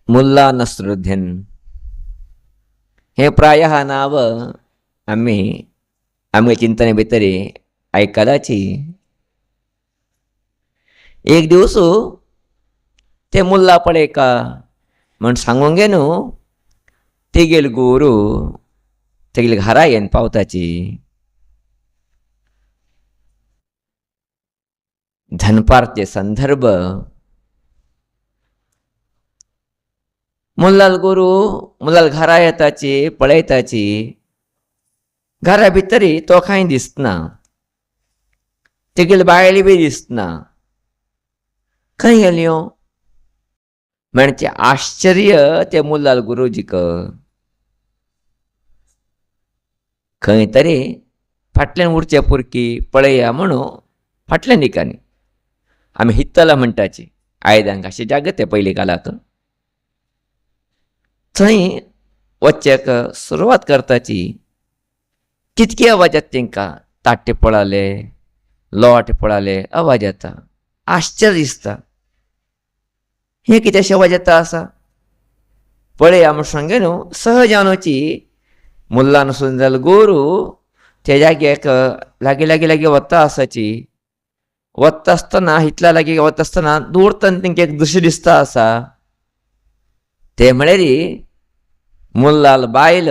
मुल्ला नसरुद्दीन हे प्रायः नाव आम्ही आमगे चिंतने भितरी आयकलाची. एक दिवस ते मुल्ला पडे का म्हण सांगून गे न्हू तेगेल गुरू तेगेल घरा येवन पावताची. धनपारचे संदर्भ मुल्लाल गुरू मुल्लाल घरा येताची पळयताची. घरा भितरी तो कांय दिसना, तेगेल बायली बी दिसना. खंय गेल्यो म्हणजे आश्चर्य ते मुल्लाल गुरुजीक. खंय तरी फाटल्यान उरचे पुरकी पळया म्हणून फाटल्यान दिकानी आमी हित्तला म्हणटाची. आयदांक अशें जाग ते पयलीं कालाक. थंय वच्चेक सुरवात करताची. कितके आवाज येता तेंकां, ताट्टे पळाले, लोट पळाले, आवाज येता. आश्चर्य दिसता, हे कितें अशें आवाज येता आसा. पळया म्हूण सांगे न्हू सहजानूची मुल्लान सुंदर गुरू ते जाग्याक लागीं लागीं लागीं वता आसाची. वता आसतना इतल्या लागीं वता आसतना दूरतन तेंकां एक दृश्य दिसता आसा. ते म्हळ्यार मुल्लाल बायल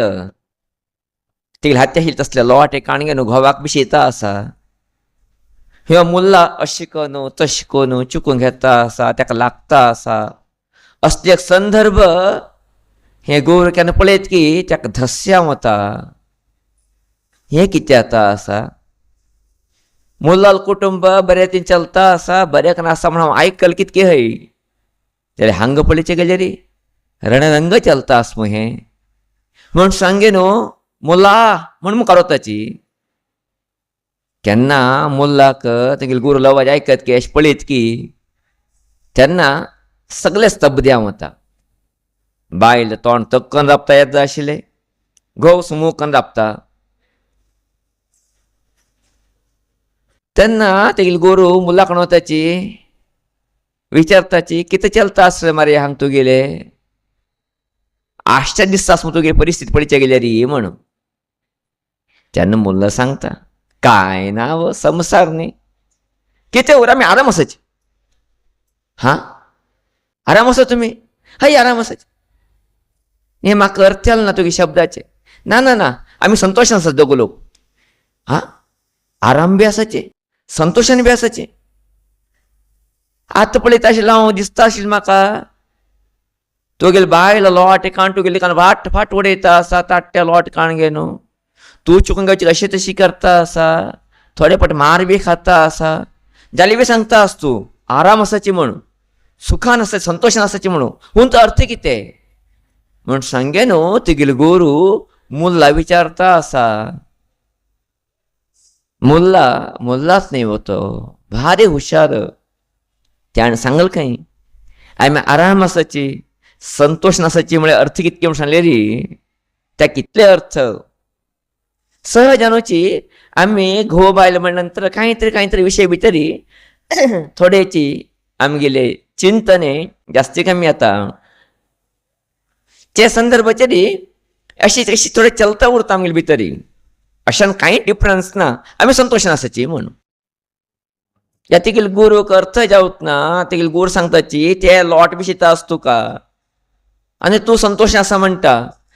तेगेले हात्या तसले लोटे काणगे न्हू घोवाक बी येता आसा. ह्यो मुल्ला अशें करून तशें करून चुकून घेता आसा, ताका लागता आसा. असले एक संदर्भ हे गुरू केन्ना पळयत की ताका धस्या वता. हे कितें जाता आसा. मुल्लाल कुटुंब बरें ती चलता आसा, बरें करून आसा म्हणून हांव आयकल कितके हय. जाल्यार हांगा पळयचे गेले रे रणरंग चलता आस मू हें म्हूण सांगे न्हू मुल्ला म्हूण मुखार वताची. केन्ना मुल्लाक तेगेले गुरू आवाज आयकत की अशें पळयत की तेन्ना सगळे स्तब्ध जावन वता. बायल तोंड तक्कन राबता येत जाय आशिल्लें, घोव सुमूक करून राबता. तेन्ना तेगेले गुरू मुल्ला कडेन वताची, विचारताची कितें चलता आसलें मारे हांगा तुगेले. आश्चर्य दिसता आस तुगे परिस्थिती पळयचे गेल्या री म्हणून. तेन्ना मुल्ला सांगता काय ना संवसार न्ही, कितें वर आमी आराम आसाचे. हां आराम आसा तुमी, हय आराम आसाचे. हे म्हाका अर्थ जालें ना तुगे शब्दाचे. ना ना ना आमी संतोशान आसा दोग लोक. हां आराम बी आसाचे, संतोशान बी आसाचे. आतां पळयता आशिल्लो हांव दिसता आशिल्लें म्हाका तुगेले बायल लोट काण तुगेले कान फाट फाट उडयता आसा. ताट्टे लोट काण गे न्हू तूं चुकून घेवची अशी तशी करता आसा. थोडे फावटी मार बी खाता आसा. जाल्यार बी सांगता आस तूं आराम आसाची म्हणून, सुखान आसाची, संतोशान आसाची म्हणून. पूण तो अर्थ कितें म्हूण सांगे न्हू तुगेले गुरू मुल्ला विचारता आसा. मुल्लाच न्ही तो भारी हुशार. त्यान सांगल खंय आमी आराम आसाची, संतोष नासाची म्हळ्यार अर्थ कितके म्हूण सांगले री. त्या कितले अर्थ सहजानूची आमी घोव बायल म्हण नंतर कांय विशय भितरी थोडेची आमगेले चिंतने जास्ती कमी आता. ते संदर्भाचेरी अशी अशी थोडे चलता उरता आमगेले भितरी. अशान कांय डिफरन्स ना आमी संतोशान आसाची म्हणून. या तेगेले गुरूक अर्थ जावत ना. तेगेले गुरू सांगताची ते लोट बी शिता आस तुका आनी तूं संतोश आसा म्हणटा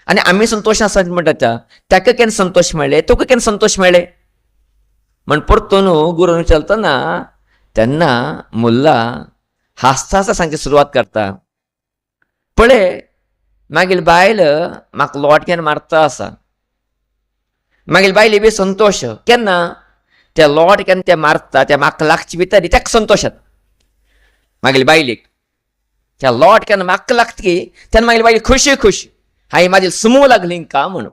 आनी आमी संतोश आसा म्हणटा. ताका केन्ना संतोश मेळ्ळे, तुका केन्ना संतोश मेळ्ळे म्हण परतून गुरून चलतना तेन्ना मुल्ला हांसता हांसता सांगची सुरवात करता. पळय मागील बायल म्हाका लोट केन्ना मारता आसा. मागील बायली बी संतोश केन्ना ते लोट केन्ना ते मारता ते म्हाका लागचे भितर ताका संतोश येता. मागील बायलेक त्या लोट केन्ना म्हाका लागता की तेन्ना मागील बायली खुशी हाय म्हाजी सुमू लागली का म्हणून.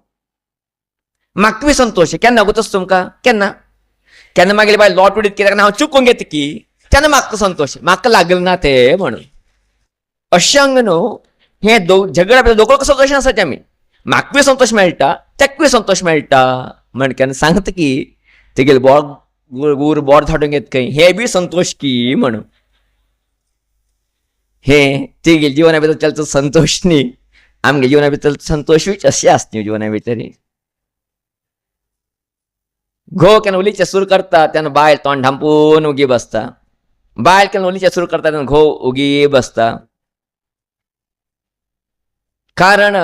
म्हाका बी संतोश केन्ना गो तसो तुमकां केन्ना मागील बायल लोट उडीत कित्याक हांव चुकून घेता की तेन्ना म्हाका संतोश म्हाका लागलें ना ते म्हणून. अशें हांगा न्हू हे झगडा भितर दोग संतोश आसात आमी. म्हाका बी संतोष मेळटा ताका बी संतोष मेळटा म्हण केन्ना सांगता की तेगेले बोर धाडून घेत खंय हे बी संतोष की म्हणून. हे तिगेल जिवना भितर चलता संतोष न्ही, आमगे जिवना भितर संतोषूच अशें आसता जिवना भितर. घोव केन्ना उलीचे सूर करता तेन्ना बायल तोंड धांपून उगी बसता. बायल केन्ना उलीचे सूर करता तेन्ना घोव उगी बसता. कारण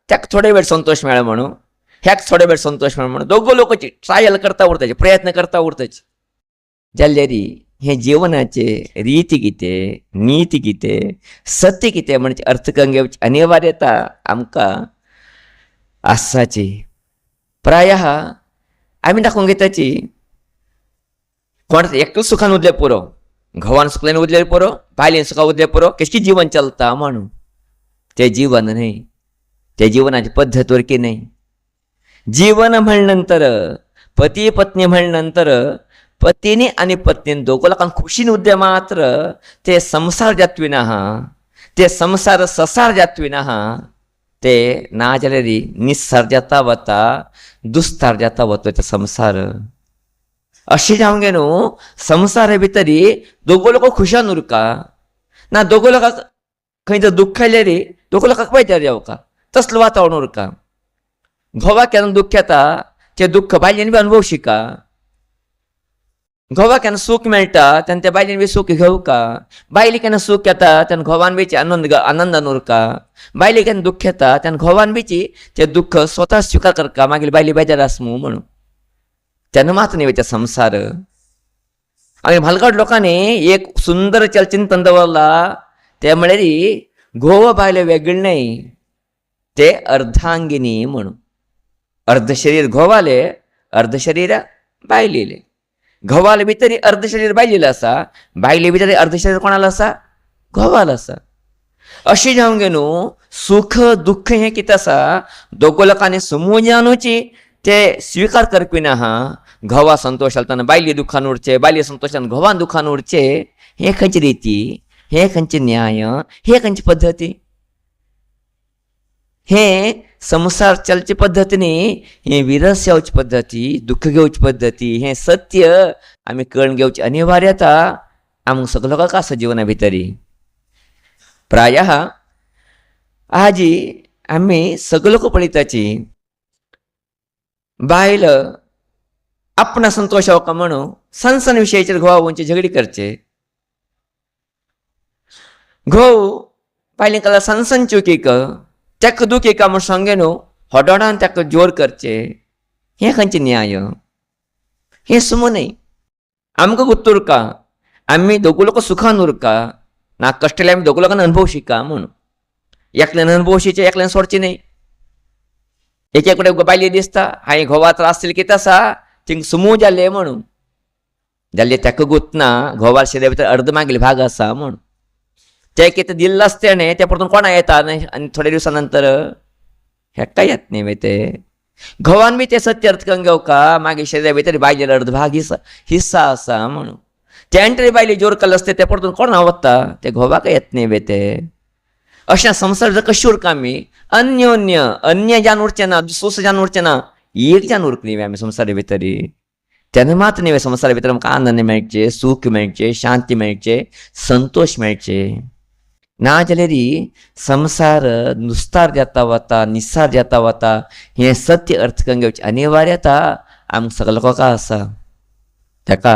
त्याक थोडे वेळ संतोष मेळ्ळो म्हणून, ह्याक थोडे वेळ संतोष मेळ्ळो म्हणून दोगो लोकांची ट्रायल करता उरताचे, प्रयत्न करता उरताचे. जाल्यार हे जिवनाचे रीती कितें, नीती कितें, सत्य कितें म्हणजे अर्थ करून घेवची अनिवार्यता आमकां आसाची. प्रायः आमी दाखोवन घेताची कोण एकलो सुखान उरले पुरो, घोवान सुखल्यान उरले पुरो, बायलेन सुखान उरले पुरो, कशें जीवन चलता म्हणून. ते जीवन न्हय, ते जीवनाची पद्दत वरकी न्हय. जीवन म्हणले नंतर पती पत्नी म्हणले नंतर पतीने आणि पत्नीन दोघो लोकांक खुशीन उद्दे मात्र ते संसार जातविना आहा, ते संसार ससार जातविना आहा, ते ना जाल्यार निस्सार जाता वता, दुस्तार जाता वता ते संसार. अशें जावंक गे न्हू, संवसारा भितर दोगो लोक खुशान उरका ना, दोगो लोकांक खंय जर दुख्ख आयल्यार दोगो लोकांक बेजार येवका, तसलें वातावरण उरका. घोवाक केन्ना दुख्ख येता तें दुख्ख बायलेन बी अनुभवशिका. घोवाक केन्ना सूख मेळटा तेन्ना त्या बायलेन बी सूख घेवका. बायलेक केन्ना सूख येता तेन्ना घोवान बीची आनंदान उरका. बायलेक केन्ना दुख्ख येता तेन्ना घोवान बीची तें दुख्ख स्वता स्विकार करता, मागीर बायली बेजार आसा म्हणून. तेन्ना मात न्ही तें संवसार. आनी म्हालगड लोकांनी एक सुंदर चलचिंतन दवरला, ते म्हळ्यार घोव बायल वेगळे न्हय, ते अर्धांगिनी म्हणून. अर्ध शरीर घोवाले, अर्ध शरीर बायलेले. घोवाले भितर अर्ध शरीर बायलेले आसा, बायले भितर अर्ध शरीर कोणाला आसा, घोवाला आसा. अशें जावंक गे न्हू, सुख दुख्ख हें कितें आसा दोगो लोकांनी समजुनूच ते स्विकार करपी ना. घोवा संतोश जाताना बायले दुखान उरचे, बायले संतोश जाताना घोवान दुखान उरचे. हे खंयची रिती, हे खंयचे न्याय, हे खंयची पद्दती. हे संसार चलचे पद्दती न्ही, हे विरस येवची पद्दती, दुख्ख घेवची पद्दती, हे सत्य आमी कळून घेवची अनिवार्यता आमकां सगळ्या लोकांक आसा जिवना भितर. प्रायः आज आमी सगळे लोक पळयताची बायल आपणा संतोश येवका म्हणून सन विशयाचेर घोवाचे झगडी करचे. घोव बायलेक सन चुकीक तेका दूख एका म्हूण सांगे न्हू, होडोडान तेका जोर करचे. हें खंयचें न्याय, हें सुमो न्हय. आमकां गुर्त उरका आमी दोगो लोक सुखान उरका ना, कश्टले आमी दोगो लोकांनी अनुभव शिका म्हणून. एकल्यान अनुभव शिचे, एकल्यान सोडचे न्हय. एक कडेन बायले दिसता हांवें घोवा त्रास दिले कितें आसा थिंग सुमू जाल्ले म्हणून. जाल्यार तेका गुंतना घोवा शरिरा भितर अर्द मागील भाग आसा म्हणून. ते कितें दिल्लें आसता तेणें ते परतून कोणा येता आनी थोड्या दिवसां नंतर हेका येत न्ही ते. घोवान बी ते सत्य अर्थ करून घेवका, मागीर शरिरा भितर बायलेर अर्द भाग हिस्सा आसा म्हणून. तेणे तरी बायले जोर केल्लो आसता ते परतून कोणा वता, ते घोवाक येत न्ही ते. अशें संवसार जर कशें उरका आमी अन्य जावन उरचें ना, दुसरो जावन उरचें ना, एक जावन उरकली आमी संवसारा भितर. तेन्ना मात न्ही संवसारा भितर आमकां आनंद मेळचे, सूख मेळचें, शांती मेळचे, संतोष मेळचे. ना जाल्यार संवसार नुस्तार जाता वता, निस्सार जाता वता, हें सत्य अर्थ करून घेवची अनिवार्यता आमकां सगळ्या लोकांक आसा. ताका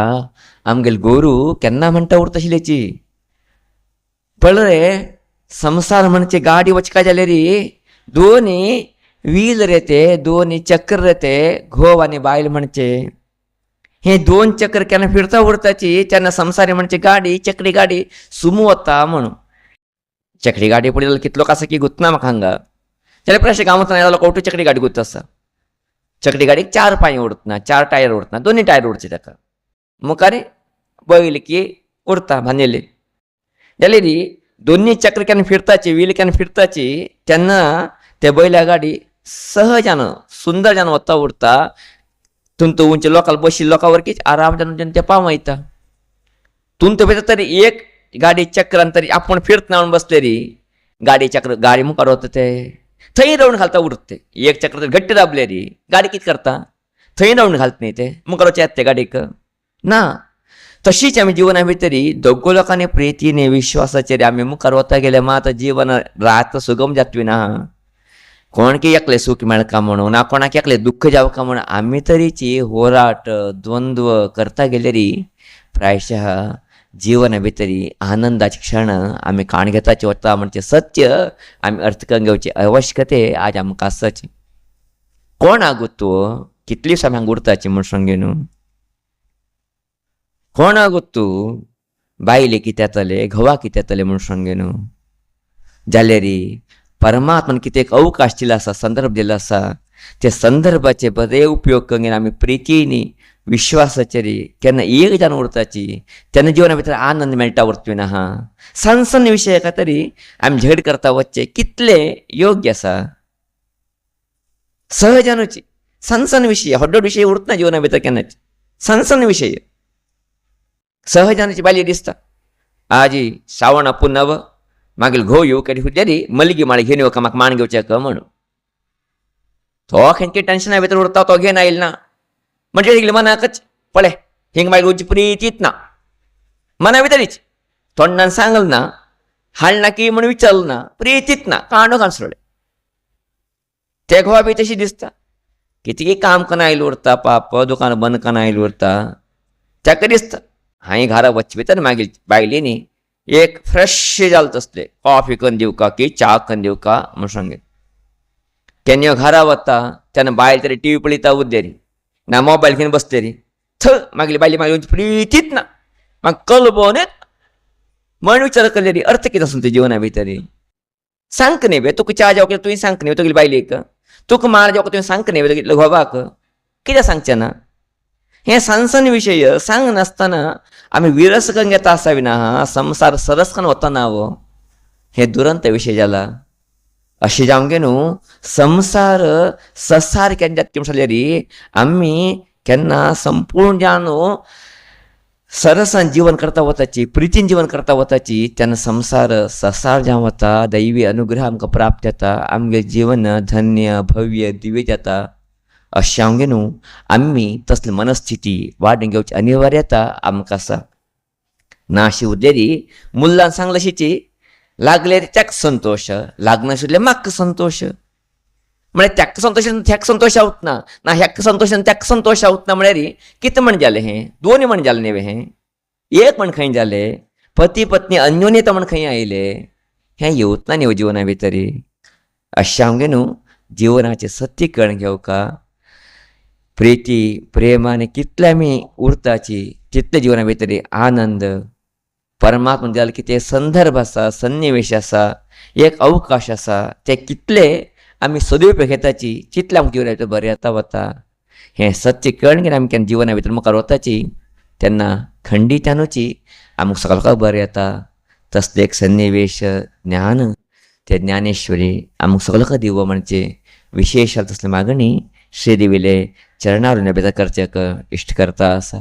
आमगेले गुरू केन्ना म्हणटा उरता आशिल्लीची पळय रे, संवसार म्हणजे गाडी वचका जाल्यार दोनी व्हील रे ते, दोनी चक्र रे ते, घोव आनी बायल म्हणचे. हे दोन चक्र केन्ना फिरता उरताची तेन्ना संवसारी म्हणजे गाडी, चक्री गाडी सुमू वता म्हणून. चक्री गाडी पळय जाल्यार कितलो आसा की गुंतना म्हाका हांगा. जाल्यार प्रश्न गांवांत येयलो कवटो चक्री गाडी गुंत आसा. चक्री गाडीक 4 पांय उरतना, 4 टायर उरतना, दोनी टायर उरचे ताका. मुखार बैल की उरता बांदिल्ली. जाल्यार दोनी चक्र केन्ना फिरताची, व्हील केन्ना फिरताची तेन्ना ते बैला गाडी सहजान सुंदर जावन वता उरता. तुंत उंचे लोकांक बशिल्ले लोकां वरकीच आराम जावन ते पावं येता. तुंत भितर तरी एक गाडी चक्रान तरी आपूण फिरतना म्हणून बसले री गाडी चक्र गाडी मुखार वता ते थंय रावंड घालता उरता. एक चक्र तरी घट्ट दाबले री गाडी कितें करता, थंय रावंड घालता न्ही ते मुखार वचत ते गाडीक ना. तशीच आमी जिवना भितरी दोगो लोकांनी प्रितीने विश्वासाचेर आमी मुखार वता गेले मात जीवन रात सुगम जातवी ना. कोणकी एकले सूख मेळका म्हणून ना कोणाक एकले दुःख जावका म्हणून आमी तरेची होराट द्वंद्व करता गेलेरी प्रायशः जिवना भितरी आनंदाचे क्षण आमी काण घेताचे वता म्हणजे सत्य आमी अर्थ करून घेवची आवश्यकते आज आमकां आसाची. कोण आगोत तूं कितली साम्यांक उरताची म्हूण सांगे न्हू. कोण आगोत तूं बायले कितें जातले घोवा कितें जातले म्हूण सांगे न्हू. जाल्यार परमात्मान कितें एक अवकाश दिला आसा संदर्भ दिला आसा त्या संदर्भाचे बरे उपयोग करून आमी प्रितीनी विश्वासाचेर केन्ना एक जावन उरताची तेन्ना जिवना भितर आनंद मेळटा उरतवी ना. सन सन विशयाक तरी आमी झगड करता वचचे कितले योग्य आसा. सहजानुची सन सन विशय व्हड विशय उरतना जिवना भितर केन्नाच सन सन विशय सहजानुची बाली दिसता. आजी श्रावण आपूण नव मागीर घोव येऊ कधी फुटल्यारी मलगी माळ घेवन येवका म्हाका माण घेवचें म्हणून तो खंयच्या टेन्शना भितर उरता तो घेवन आयलो ना म्हणजे तेगेले मनाकच पळय हिंग मागीर वयची प्रितीच ना मना भितरीच तोंडान सांगल ना हाडना की म्हण विचारल ना प्रितीच ना कांडो घाल सोडले. ते घोवा बी तशी दिसता कितें काम करून आयलो उरता पाप दुकान बंद करून आयलो उरता ताका दिसता हांवें घरा वचचे भितर मागीर बायलेनी एक फ्रेश जालें तसलें कॉफी करून दिवका की च्या करून दिवका म्हूण सांगे. केन्ना घरा वता तेन्ना बायल तरी टी व्ही पळयता उद्देरी ना मोबायल घेवन बसलेरी मागीर बायली मागीर प्रितीच ना म्हाका कल्पन येता म्हण विचार केलेरी अर्थ कितें आसूं ते जिवना भितर सांग न्ही बे तुका च्या जेवका तुवें सांग न्ही तुगेली बायलेक तुका मार जेवका तुवें सांग न्ही तुगेले घोवाक कित्याक सांगचें ना. हे सनसन विशय सांग नासतना आमी विरस करून घेता आसावी ना संसार सरस करून वतना हे दुरंत विशय जाला. अशें जावंक न्हू संसार ससार केन्ना जातकी म्हण जाल्यार आमी केन्ना संपूर्ण जावन सरसान जीवन करता वताची प्रितीन जीवन करता वताची तेन्ना संसार ससार जावन वता दैवी अनुग्रह आमकां प्राप्त जाता आमगे जीवन धन्य भव्य दिव्य जाता. अशें हांव न्हू आमी तसली मनस्थिती वाडून घेवची अनिवार्यता आमकां आसा. ना अशी उरलेली मुल्लान सांगले अशीची लागले त्याक संतोश लागनाशिल्ले म्हाका संतोश म्हळ्यार त्याक संतोश त्याक संतोश आवतना ना ह्याक संतोश त्याक संतोश आवतना म्हळ्यार कितें म्हण जालें हें दोनी म्हण जालें न्ही हें एक म्हण खंय जालें पती पत्नी अन्योन्यता म्हण खंय आयले हें येवतना न्ही जिवना भितर. अशें हांव न्हू जिवनाचें सत्य कळून घेवका प्रिती प्रेमाने कितले आमी उरताची तितले जिवना भितर आनंद परमात्मा जाल्यार कितें संदर्भ आसा सन्निवेश आसा एक अवकाश आसा ते कितले आमी सदुपयोग घेताची तितले आमकां जिवना भितर बरें जाता वता. हें सत्य कळून घेवन आमी केन्ना जिवना भितर मुखार वताची तेन्ना खंडितानुची आमकां सगळ्यांक बरें येता. तसलें एक सन्निवेश ज्ञान ते ज्ञानेश्वरी आमकां सगळ्यांक दिवं म्हणजे विशेश तसले मागणी श्रीदेवीले चरणावर नैवेद्य करचेक इश्ट करता आसा.